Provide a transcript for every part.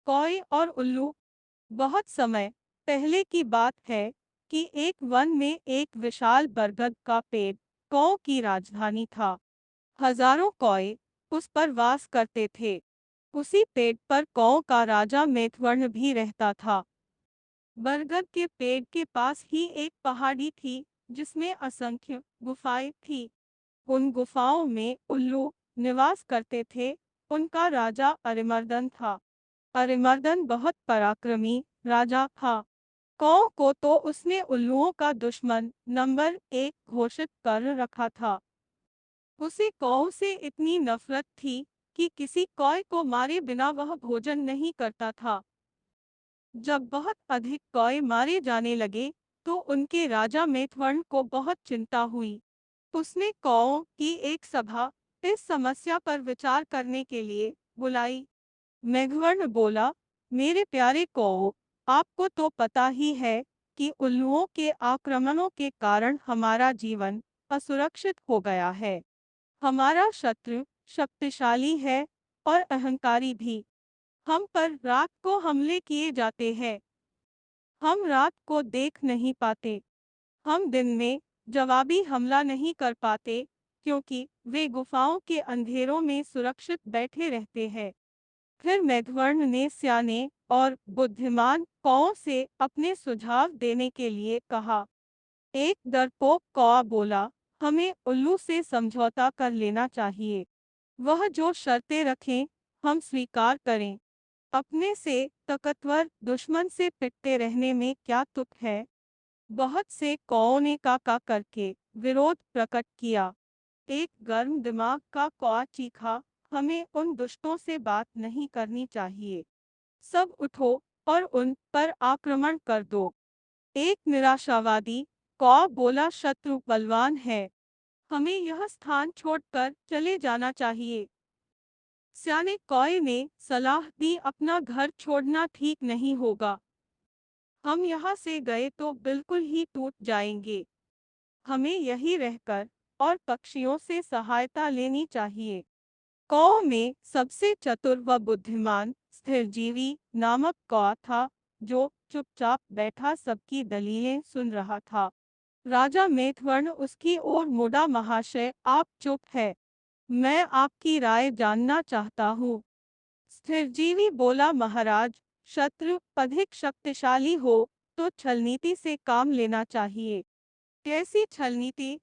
कौए और उल्लू। बहुत समय पहले की बात है कि एक वन में एक विशाल बरगद का पेड़ कौओं की राजधानी था। हजारों कौए उस पर वास करते थे। उसी पेड़ पर कौओं का राजा मेघवर्ण भी रहता था। बरगद के पेड़ के पास ही एक पहाड़ी थी जिसमें असंख्य गुफाएं थी। उन गुफाओं में उल्लू निवास करते थे। उनका राजा अरिमर्दन था। अरिमर्दन बहुत पराक्रमी राजा था। कौ को तो उसने उल्लुओं का दुश्मन नंबर 1 घोषित कर रखा था। उसे कौ से इतनी नफरत थी कि किसी कौए को मारे बिना वह भोजन नहीं करता था। जब बहुत अधिक कौए मारे जाने लगे तो उनके राजा मेघवर्ण को बहुत चिंता हुई। उसने कौओं की एक सभा इस समस्या पर विचार करने के लिए बुलाई। मेघवर्ण बोला, मेरे प्यारे कौओं, आपको तो पता ही है कि उल्लुओं के आक्रमणों के कारण हमारा जीवन असुरक्षित हो गया है। हमारा शत्रु शक्तिशाली है और अहंकारी भी। हम पर रात को हमले किए जाते हैं। हम रात को देख नहीं पाते। हम दिन में जवाबी हमला नहीं कर पाते क्योंकि वे गुफाओं के अंधेरों में सुरक्षित बैठे रहते हैं। फिर मेघवर्ण ने स्याने और बुद्धिमान कौओं से अपने सुझाव देने के लिए कहा। एक डरपोक कौआ बोला, हमें उल्लू से समझौता कर लेना चाहिए। वह जो शर्तें रखें हम स्वीकार करें। अपने से ताकतवर दुश्मन से पिटते रहने में क्या तुक है। बहुत से कौओं ने काका करके विरोध प्रकट किया। एक गर्म दिमाग का कौआ चीखा, हमें उन दुष्टों से बात नहीं करनी चाहिए। सब उठो और उन पर आक्रमण कर दो। एक निराशावादी कौआ बोला, शत्रु बलवान है। हमें यह स्थान छोड़कर चले जाना चाहिए। सियाने कौए ने सलाह दी, अपना घर छोड़ना ठीक नहीं होगा। हम यहाँ से गए तो बिल्कुल ही टूट जाएंगे। हमें यहीं रहकर और पक्षियों से सहायता लेनी चाहिए। कौओं में सबसे चतुर व बुद्धिमान स्थिरजीवी नामक कौआ था जो चुपचाप बैठा सबकी दलीलें सुन रहा था। राजा मेघवर्ण उसकी ओर मुड़ा, महाशय आप चुप है। मैं आपकी राय जानना चाहता हूँ। स्थिरजीवी बोला, महाराज, शत्रु अधिक शक्तिशाली हो तो छलनीति से काम लेना चाहिए। कैसी छलनीति?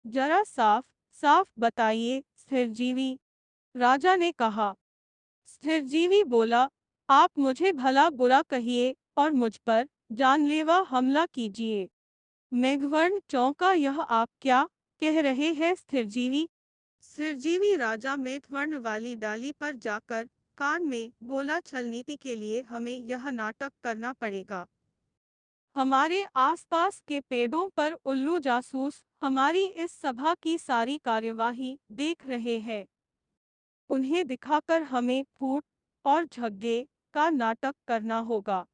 जरा साफ साफ बताइए स्थिरजीवी, राजा ने कहा। स्थिरजीवी बोला, आप मुझे भला बुरा कहिए और मुझ पर जानलेवा हमला कीजिए। मेघवर्ण चौंका, यह आप क्या कह रहे हैं स्थिरजीवी? स्थिरजीवी राजा मेघवर्ण वाली डाली पर जाकर कान में बोला, छलनीति के लिए हमें यह नाटक करना पड़ेगा। हमारे आसपास के पेड़ों पर उल्लू जासूस हमारी इस सभा की सारी कार्यवाही देख रहे हैं। उन्हें दिखाकर हमें फूट और झग्गे का नाटक करना होगा।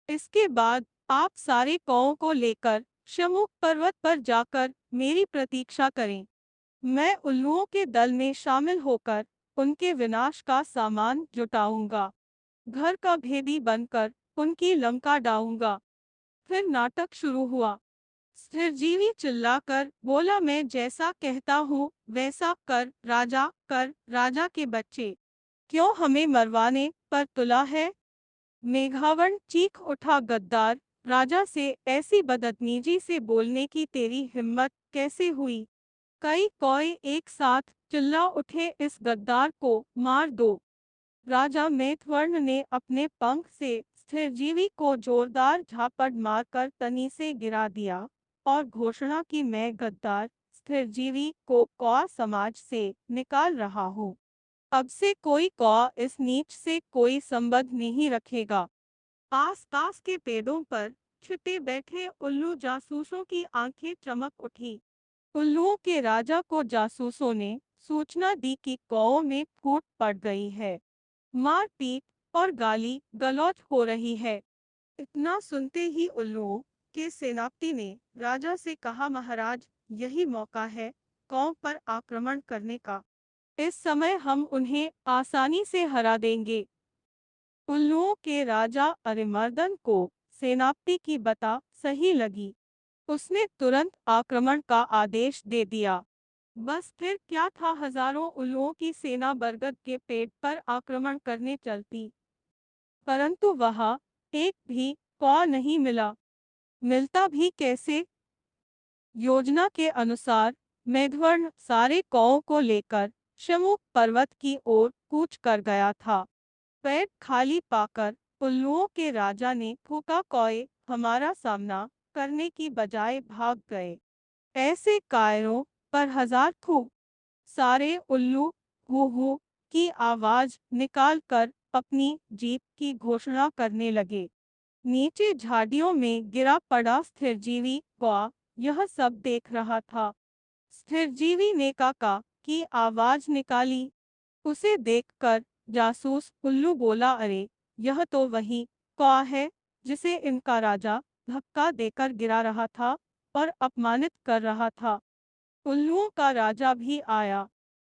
इसके बाद आप सारे कौओं को लेकर शमुक पर्वत पर जाकर मेरी प्रतीक्षा करें। मैं उल्लुओं के दल में शामिल होकर उनके विनाश का सामान जुटाऊंगा। घर का भेदी बनकर उनकी लंका डाऊंगा। फिर नाटक शुरू हुआ। स्थिरजीवी चिल्लाकर बोला, मैं जैसा कहता हूँ वैसा कर राजा, कर राजा के बच्चे। क्यों हमें मरवाने पर तुला है? मेघावर्ण चीख उठा, गद्दार, राजा से ऐसी बदतमीजी से बोलने की तेरी हिम्मत कैसे हुई? कई कौए एक साथ चिल्ला उठे, इस गद्दार को मार दो। राजा मेघवर्ण ने अपने पंख से स्थिरजीवी को जोरदार झापड़ मारकर तनी से गिरा दिया और घोषणा की, मैं गद्दार स्थिरजीवी को कौआ समाज से निकाल रहा हूँ। अब से कोई कौआ इस नीच से कोई संबंध नहीं रखेगा। आस-पास के पेड़ों पर छिपे बैठे उल्लू जासूसों की आंखें चमक उठी। उल्लुओं के राजा को जासूसों ने सूचना दी कि कौओं में फूट पड़ गई है। मारपीट और गाली गलौज हो रही है। इतना सुनते ही उल्लुओं के सेनापति ने राजा से कहा, महाराज, यही मौका है कौओं पर आक्रमण करने का। इस समय हम उन्हें आसानी से हरा देंगे। उल्लुओं के राजा अरिमर्दन को सेनापति की बता सही लगी। उसने तुरंत आक्रमण का आदेश दे दिया। बस फिर क्या था, हजारों उल्लुओं की सेना बरगद के पेड़ पर आक्रमण करने चलती। परंतु वहां एक भी कौ नहीं मिला। मिलता भी कैसे? योजना के अनुसार मेघवर्ण सारे कौओं को लेकर शमुक पर्वत की ओर कूच कर गया था। पेट खाली पाकर उल्लुओं के राजा ने फूका, कौए हमारा सामना करने की बजाय भाग गए। ऐसे कायरों पर हजार थू। सारे उल्लू हू हू की आवाज निकालकर अपनी जीत की घोषणा करने लगे। नीचे झाड़ियों में गिरा पड़ा स्थिरजीवी कौआ यह सब देख रहा था। स्थिरजीवी ने काका की आवाज निकाली। उसे देखकर जासूस उल्लू बोला, अरे यह तो वही कौआ है जिसे इनका राजा धक्का देकर गिरा रहा था और अपमानित कर रहा था। उल्लुओं का राजा भी आया।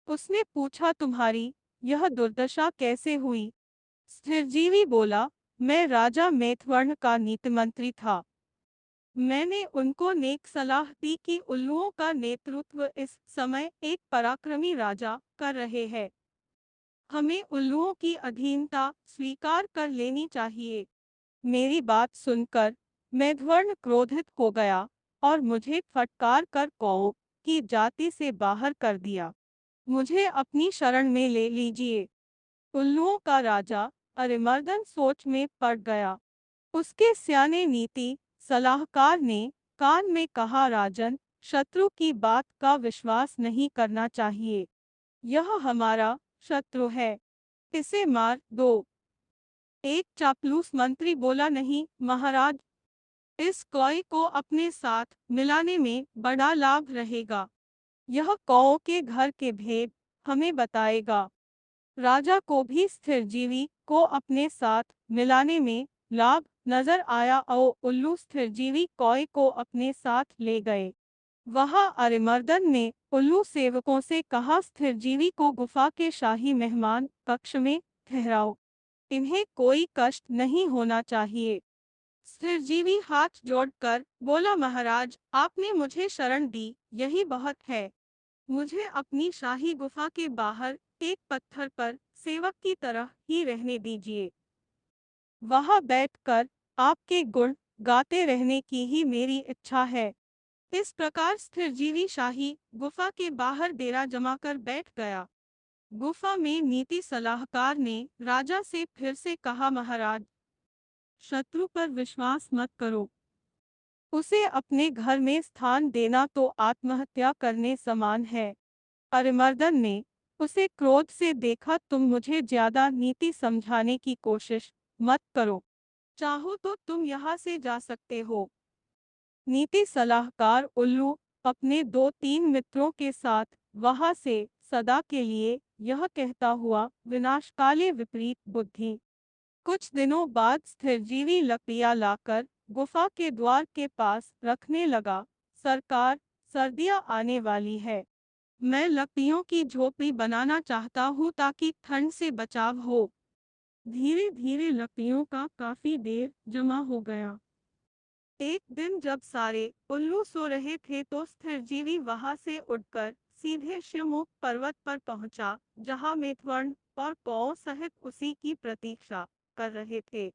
उसने पूछा, तुम्हारी यह दुर्दशा कैसे हुई? स्थिरजीवी बोला, मैं राजा मेघवर्ण का नीति मंत्री था। मैंने उनको नेक सलाह दी कि उल्लुओं का नेतृत्व इस समय एक पराक्रमी राजा कर रहे हैं। हमें उल्लुओं की अधीनता स्वीकार कर लेनी चाहिए। मेरी बात सुनकर मेघवर्ण क्रोधित हो गया और मुझे फटकार कर कौओं की जाति से बाहर कर दिया। मुझे अपनी शरण में ले लीजिए। उल्लुओं का राजा अरिमर्दन सोच में पड़ गया। उसके स्याने नीति सलाहकार ने कान में कहा, राजन, शत्रु की बात का विश्वास नहीं करना चाहिए। यह हमारा शत्रु है, इसे मार दो। एक चापलूस मंत्री बोला, नहीं महाराज, इस कौए को अपने साथ मिलाने में बड़ा लाभ रहेगा। यह कौओं के घर के भेद हमें बताएगा। राजा को भी स्थिरजीवी को अपने साथ मिलाने में लाभ नजर आया और उल्लू स्थिरजीवी कौए को अपने साथ ले गए। वहां अरिमर्दन ने उल्लू सेवकों से कहा, स्थिरजीवी को गुफा के शाही मेहमान कक्ष में ठहराओ। इन्हें कोई कष्ट नहीं होना चाहिए। स्थिरजीवी हाथ जोड़कर बोला, महाराज, आपने मुझे शरण दी, यही बहुत है। मुझे अपनी शाही गुफा के बाहर एक पत्थर पर सेवक की तरह ही रहने दीजिए। वहां बैठकर आपके गुण गाते रहने की ही मेरी इच्छा है। इस प्रकार स्थिरजीवी शाही गुफा के बाहर डेरा जमाकर बैठ गया। गुफा में नीति सलाहकार ने राजा से फिर से कहा, महाराज, शत्रु पर विश्वास मत करो। उसे अपने घर में स्थान देना तो आत्महत्या करने समान है। अरिमर्दन ने उसे क्रोध से देखा, तुम मुझे ज्यादा नीति समझाने की कोशिश मत करो। चाहो तो तुम यहाँ से जा सकते हो। नीति सलाहकार उल्लू अपने 2-3 मित्रों के साथ वहां से सदा के लिए यह कहता हुआ विनाशकाले विपरीत बुद्धि। कुछ दिनों बाद स्थिरजीवी लकड़ियां लाकर गुफा के द्वार के पास रखने लगा। सरकार, सर्दियां आने वाली है। मैं लकड़ियों की झोपड़ी बनाना चाहता हूँ ताकि ठंड से बचाव हो। धीरे धीरे लकड़ियों का काफी ढेर जमा हो गया। एक दिन जब सारे उल्लू सो रहे थे तो स्थिरजीवी वहां से उठकर सीधे शिवमुख पर्वत पर पहुंचा, जहां मेघवर्ण और कौओं सहित उसी की प्रतीक्षा कर रहे थे।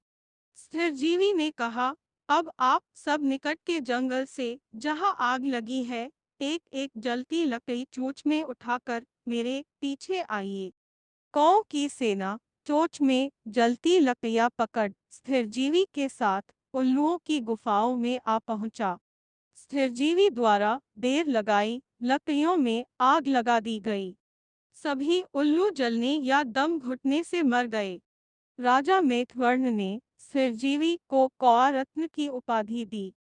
स्थिरजीवी ने कहा, अब आप सब निकट के जंगल से जहां आग लगी है, एक एक जलती लकड़ी चोंच में उठाकर मेरे पीछे आइए। कौओं की सेना चोंच में जलती लकड़ियां पकड़ स्थिरजीवी के साथ उल्लुओं की गुफाओं में आ पहुंचा। स्थिरजीवी द्वारा देर लगाई लकड़ियों में आग लगा दी गई। सभी उल्लू जलने या दम घुटने से मर गए। राजा मेघवर्ण ने स्थिरजीवी को कौआ रत्न की उपाधि दी।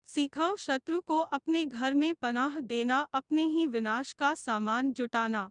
सीखा, शत्रु को अपने घर में पनाह देना, अपने ही विनाश का सामान जुटाना।